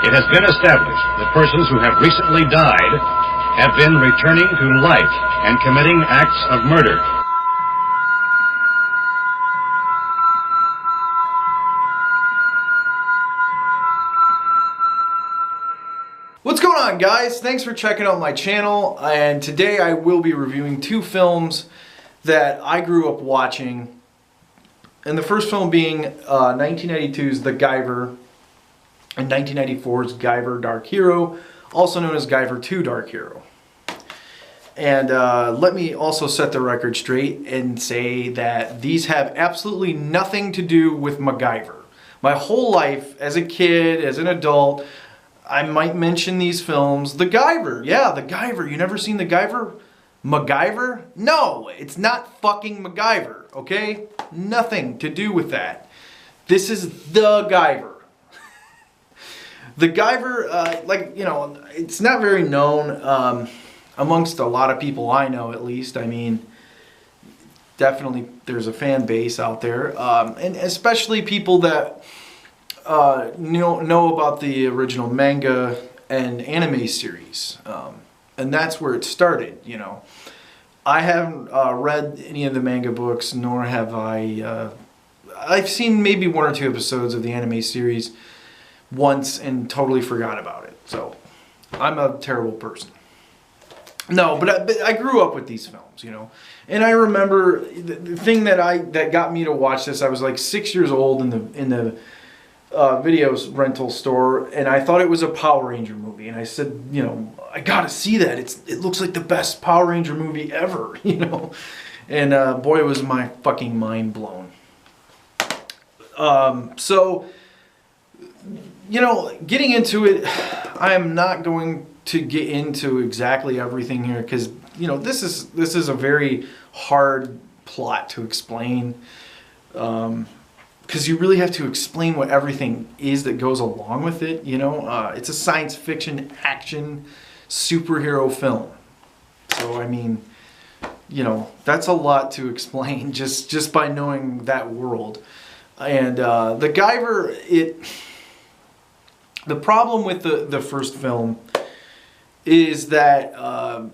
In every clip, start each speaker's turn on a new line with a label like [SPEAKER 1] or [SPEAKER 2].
[SPEAKER 1] It has been established that persons who have recently died have been returning to life and committing acts of murder.
[SPEAKER 2] What's going on, guys? Thanks for checking out my channel, and today I will be reviewing two films that I grew up watching, and the first film being 1992's The Guyver and 1994's Guyver Dark Hero, also known as Guyver 2 Dark Hero. And let me also set the record straight and say that these have absolutely nothing to do with MacGyver. My whole life, as a kid, as an adult, I might mention these films. The Guyver, yeah, The Guyver. You never seen The Guyver? MacGyver? No, it's not fucking MacGyver, okay? Nothing to do with that. This is The Guyver. The Guyver, it's not very known amongst a lot of people I know, at least. I mean, definitely there's a fan base out there, and especially people that know about the original manga and anime series, and that's where it started. You know, I haven't read any of the manga books, nor have I. I've seen maybe one or two episodes of the anime series once and totally forgot about it. So I'm a terrible person. No, but I grew up with these films, you know, and I remember the thing that got me to watch this. I was like 6 years old in the videos rental store, and I thought it was a Power Ranger movie, and I said, you know, I gotta see that. It looks like the best Power Ranger movie ever, you know, and boy, was my fucking mind blown. So, you know, getting into it, I am not going to get into exactly everything here because, you know, this is a very hard plot to explain. Because you really have to explain what everything is that goes along with it, you know? It's a science fiction action superhero film. So, I mean, you know, that's a lot to explain just by knowing that world. And The Guyver, the problem with the first film is that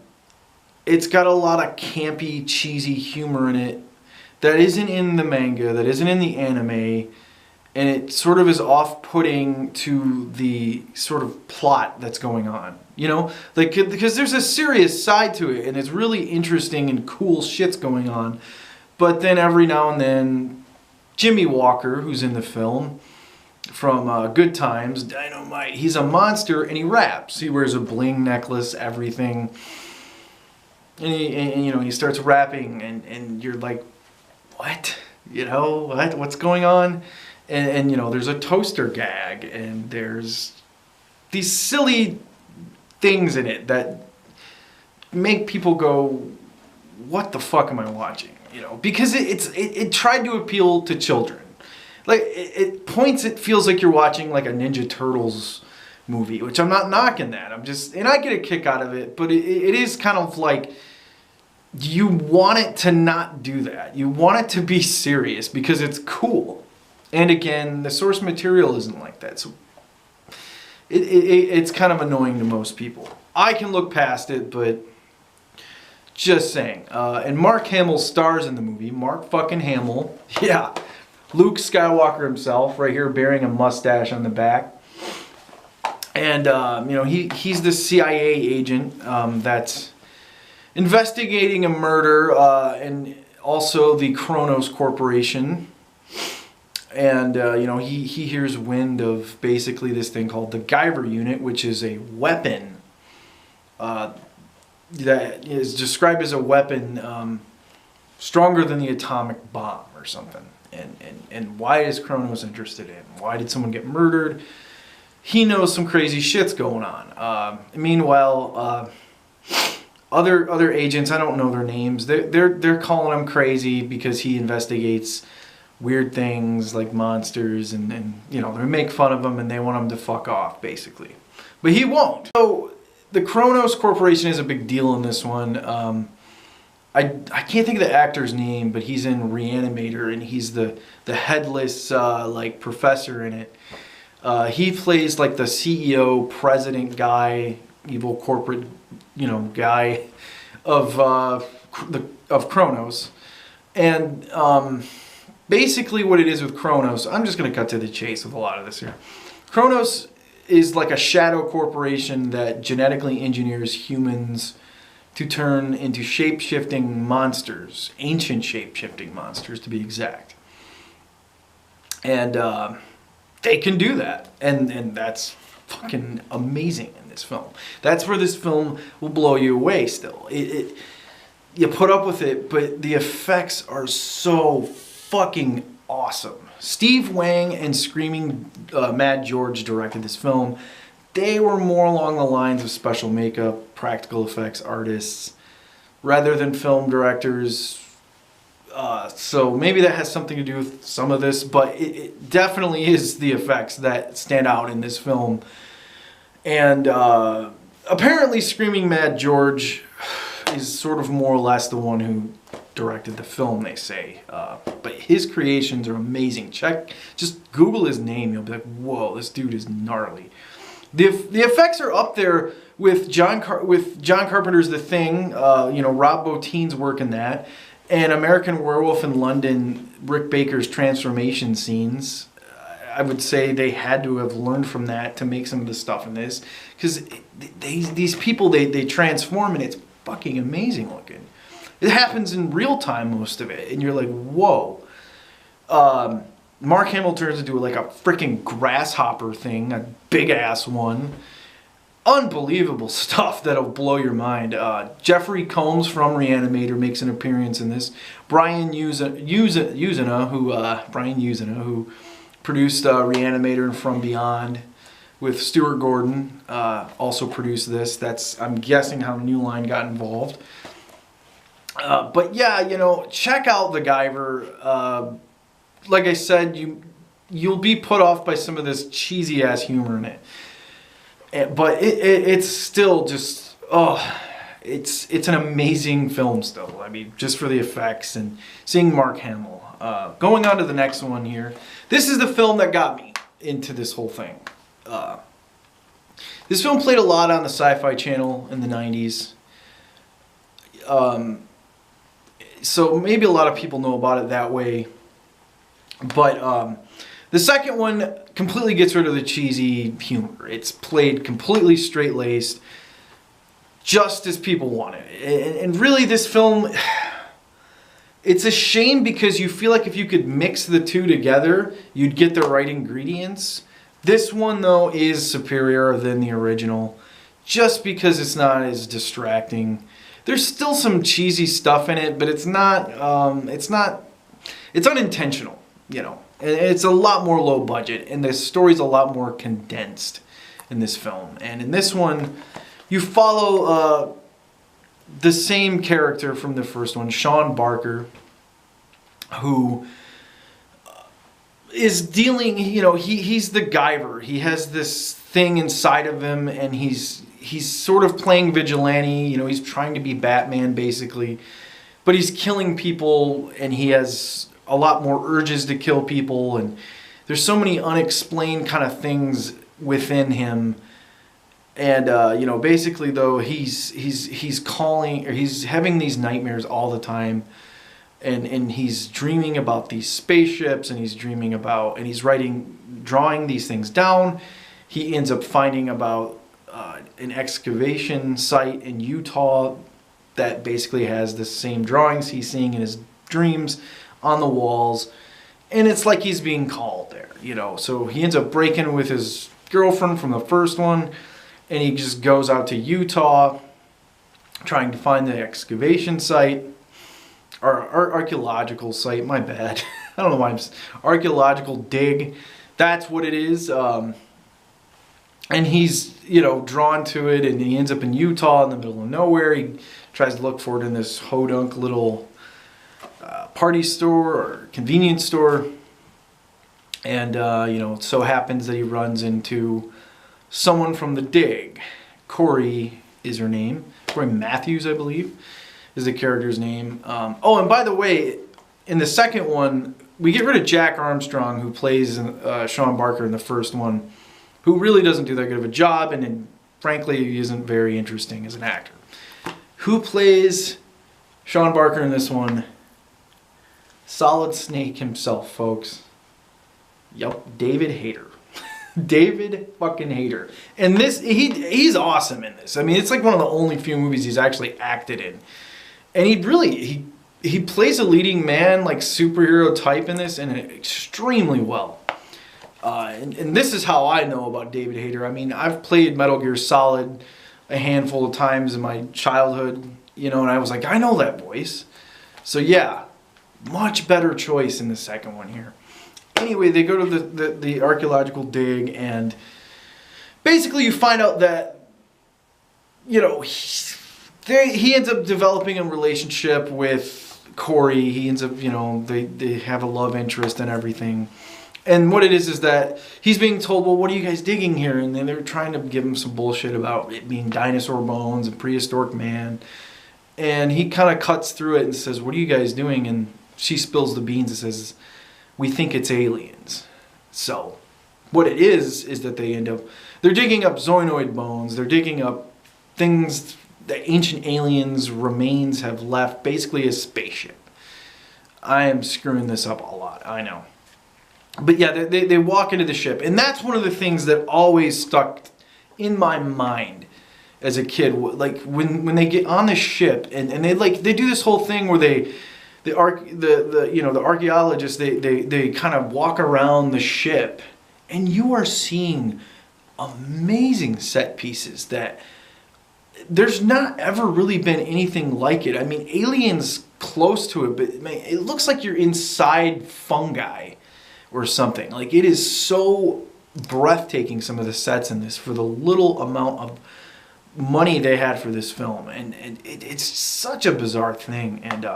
[SPEAKER 2] it's got a lot of campy, cheesy humor in it that isn't in the manga, that isn't in the anime, and it sort of is off-putting to the sort of plot that's going on, you know? Like, because there's a serious side to it, and it's really interesting and cool shit's going on, but then every now and then, Jimmie Walker, who's in the film, from Good Times, Dynamite, he's a monster, and he raps. He wears a bling necklace, everything, and you know, he starts rapping, and you're like, what? You know, what's going on? And you know, there's a toaster gag, and there's these silly things in it that make people go, what the fuck am I watching? You know, because it tried to appeal to children. Like, it feels like you're watching like a Ninja Turtles movie, which I'm not knocking that. And I get a kick out of it, but it is kind of like, you want it to not do that. You want it to be serious because it's cool. And again, the source material isn't like that. So it's kind of annoying to most people. I can look past it, but just saying. And Mark Hamill stars in the movie. Mark fucking Hamill. Yeah. Luke Skywalker himself, right here, bearing a mustache on the back. And, you know, he's the CIA agent that's investigating a murder, and also the Chronos Corporation. And, you know, he hears wind of basically this thing called the Guyver Unit, which is a weapon that is described as a weapon stronger than the atomic bomb or something. And why is Chronos interested in? Why did someone get murdered? He knows some crazy shit's going on. Meanwhile, other agents, I don't know their names. They're calling him crazy because he investigates weird things like monsters, and you know, they make fun of him and they want him to fuck off, basically. But he won't. So the Chronos Corporation is a big deal in this one. I can't think of the actor's name, but he's in Reanimator, and he's the headless like professor in it. He plays like the CEO, president guy, evil corporate, guy of Chronos. And basically what it is with Chronos, I'm just going to cut to the chase with a lot of this here. Chronos is like a shadow corporation that genetically engineers humans to turn into shape-shifting monsters, ancient shape-shifting monsters to be exact. And they can do that, and that's fucking amazing in this film. That's where this film will blow you away still. You put up with it, but the effects are so fucking awesome. Steve Wayng and Screaming Mad George directed this film. They were more along the lines of special makeup, practical effects artists, rather than film directors. So maybe that has something to do with some of this, but it definitely is the effects that stand out in this film. And apparently Screaming Mad George is sort of more or less the one who directed the film, they say. But his creations are amazing. Just Google his name, you'll be like, whoa, this dude is gnarly. The effects are up there with John Carpenter's The Thing, Rob Bottin's work in that, and American Werewolf in London, Rick Baker's transformation scenes. I would say they had to have learned from that to make some of the stuff in this, because these people, they transform and it's fucking amazing looking. It happens in real time, most of it, and you're like, whoa. Mark Hamill turns into like a freaking grasshopper thing, a big ass one. Unbelievable stuff that'll blow your mind. Jeffrey Combs from Reanimator makes an appearance in this. Brian Usena, who produced Reanimator and From Beyond with Stuart Gordon, also produced this. That's, I'm guessing, how New Line got involved. But yeah, check out the Guyver. Like I said, you'll be put off by some of this cheesy ass humor in it, but it's still just it's an amazing film still. I mean, just for the effects and seeing Mark Hamill. Going on to the next one here. This is the film that got me into this whole thing. This film played a lot on the Sci-Fi Channel in the 90s. So maybe a lot of people know about it that way. But the second one completely gets rid of the cheesy humor. It's played completely straight-laced, just as people want it. And really, this film, it's a shame because you feel like if you could mix the two together, you'd get the right ingredients. This one, though, is superior than the original, just because it's not as distracting. There's still some cheesy stuff in it, but it's unintentional. It's a lot more low budget, and the story's a lot more condensed in this film. And in this one, you follow the same character from the first one, Sean Barker, who is dealing, he's the Guyver. He has this thing inside of him, and he's sort of playing vigilante. He's trying to be Batman, basically. But he's killing people, and he has a lot more urges to kill people, and there's so many unexplained kind of things within him. And basically though, he's calling, or he's having these nightmares all the time, and he's dreaming about these spaceships, and he's drawing these things down. He ends up finding about an excavation site in Utah that basically has the same drawings he's seeing in his dreams on the walls, and it's like he's being called there, So he ends up breaking with his girlfriend from the first one, and he just goes out to Utah trying to find the excavation site, or archaeological site, my bad. I don't know why archaeological dig. That's what it is. And he's, drawn to it, and he ends up in Utah in the middle of nowhere. He tries to look for it in this hodunk little party store or convenience store, and it so happens that he runs into someone from the dig. Corey is her name. Corey Matthews, I believe, is the character's name. And by the way, in the second one, we get rid of Jack Armstrong, who plays Sean Barker in the first one, who really doesn't do that good of a job, and frankly, he isn't very interesting as an actor. Who plays Sean Barker in this one? Solid Snake himself, folks. Yup, David Hayter. David fucking Hayter. And this, he's awesome in this. I mean, it's like one of the only few movies he's actually acted in. And he plays a leading man, like superhero type in this, and extremely well. And this is how I know about David Hayter. I mean, I've played Metal Gear Solid a handful of times in my childhood, you know, and I was like, I know that voice. So yeah, much better choice in the second one here. Anyway, they go to the archaeological dig, and basically you find out that, you know, he ends up developing a relationship with Corey. He ends up, you know, they have a love interest and everything. And what it is that he's being told, well, what are you guys digging here? And then they're trying to give him some bullshit about it being dinosaur bones and prehistoric man. And he kind of cuts through it and says, what are you guys doing? And she spills the beans and says, we think it's aliens. So what it is that they're digging up Zoinoid bones. They're digging up things that ancient aliens remains have left, basically a spaceship. I am screwing this up a lot, I know. But yeah, they walk into the ship, and that's one of the things that always stuck in my mind as a kid. Like when they get on the ship, and they do this whole thing where the archaeologists they kind of walk around the ship, and you are seeing amazing set pieces that there's not ever really been anything like it. I mean, Alien's close to it, but man, it looks like you're inside fungi or something. Like, it is so breathtaking, some of the sets in this, for the little amount of money they had for this film. And it's such a bizarre thing. And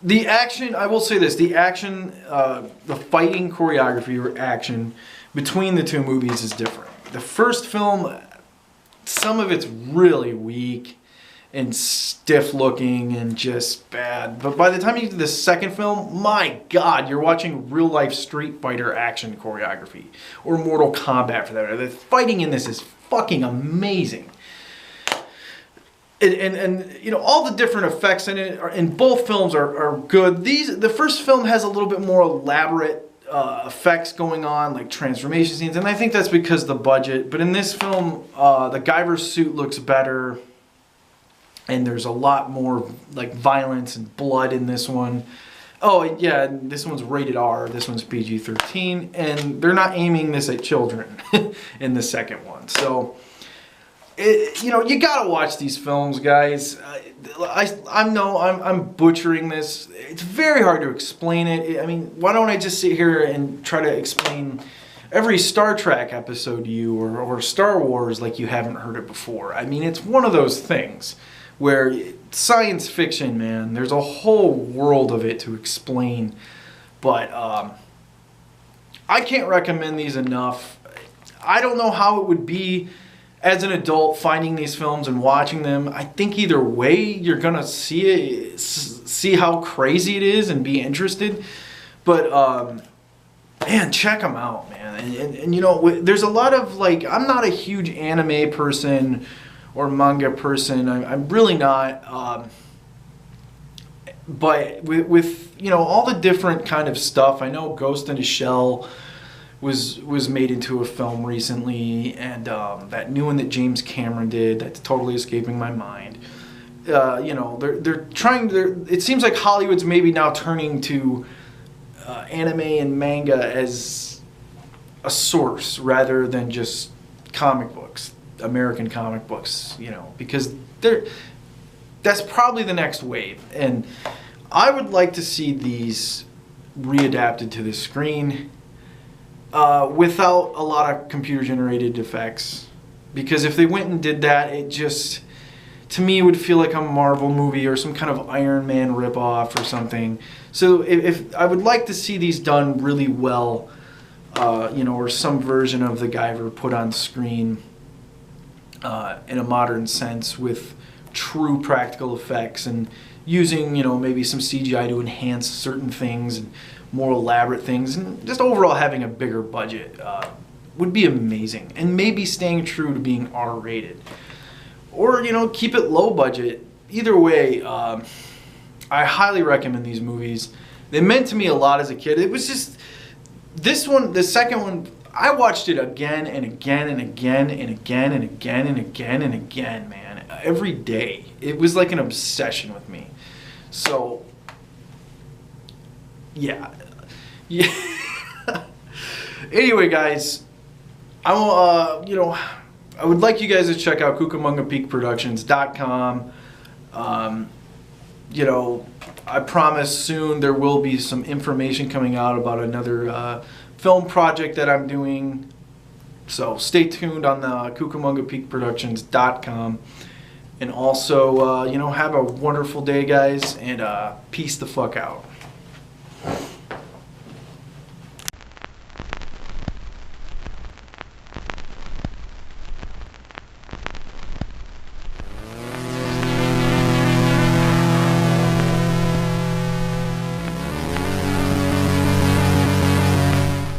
[SPEAKER 2] the action, I will say this, the action, the fighting choreography or action between the two movies is different. The first film, some of it's really weak and stiff looking and just bad. But by the time you get to the second film, my God, you're watching real life Street Fighter action choreography. Or Mortal Kombat for that matter. The fighting in this is fucking amazing. And you know, all the different effects in it in both films are good. The first film has a little bit more elaborate effects going on, like transformation scenes, and I think that's because of the budget. But in this film, the Guyver suit looks better. And there's a lot more like violence and blood in this one. Oh yeah, this one's rated R. This one's PG-13, and they're not aiming this at children in the second one. So, you know, you gotta watch these films, guys. I'm butchering this. It's very hard to explain it. I mean, why don't I just sit here and try to explain every Star Trek episode to you, or Star Wars like you haven't heard it before? I mean, it's one of those things where science fiction, man, there's a whole world of it to explain. But I can't recommend these enough. I don't know how it would be as an adult finding these films and watching them. I think either way you're gonna see how crazy it is and be interested. But man, check them out, man. And you know, there's a lot of, like, I'm not a huge anime person or manga person. I'm really not. But with you know, all the different kind of stuff, I know Ghost in a Shell was made into a film recently, and that new one that James Cameron did, that's totally escaping my mind. You know, they're trying to. It seems like Hollywood's maybe now turning to anime and manga as a source rather than just comic books. American comic books, you know, because that's probably the next wave. And I would like to see these readapted to the screen without a lot of computer generated effects, because if they went and did that, it just, to me, would feel like a Marvel movie or some kind of Iron Man ripoff or something. So if I would like to see these done really well, you know, or some version of the Guyver put on screen in a modern sense with true practical effects, and using, you know, maybe some CGI to enhance certain things and more elaborate things, and just overall having a bigger budget would be amazing. And maybe staying true to being R-rated. Or, you know, keep it low budget. Either way, I highly recommend these movies. They meant to me a lot as a kid. It was just, this one, the second one, I watched it again and again and again and again and again and again and again, man. Every day. It was like an obsession with me. So, yeah. Anyway, guys, you know, I would like you guys to check out CucamongaPeakProductions.com. You know, I promise soon there will be some information coming out about another film project that I'm doing. So stay tuned on the CucamongaPeakProductions.com. And also, you know, have a wonderful day, guys, and peace the fuck out.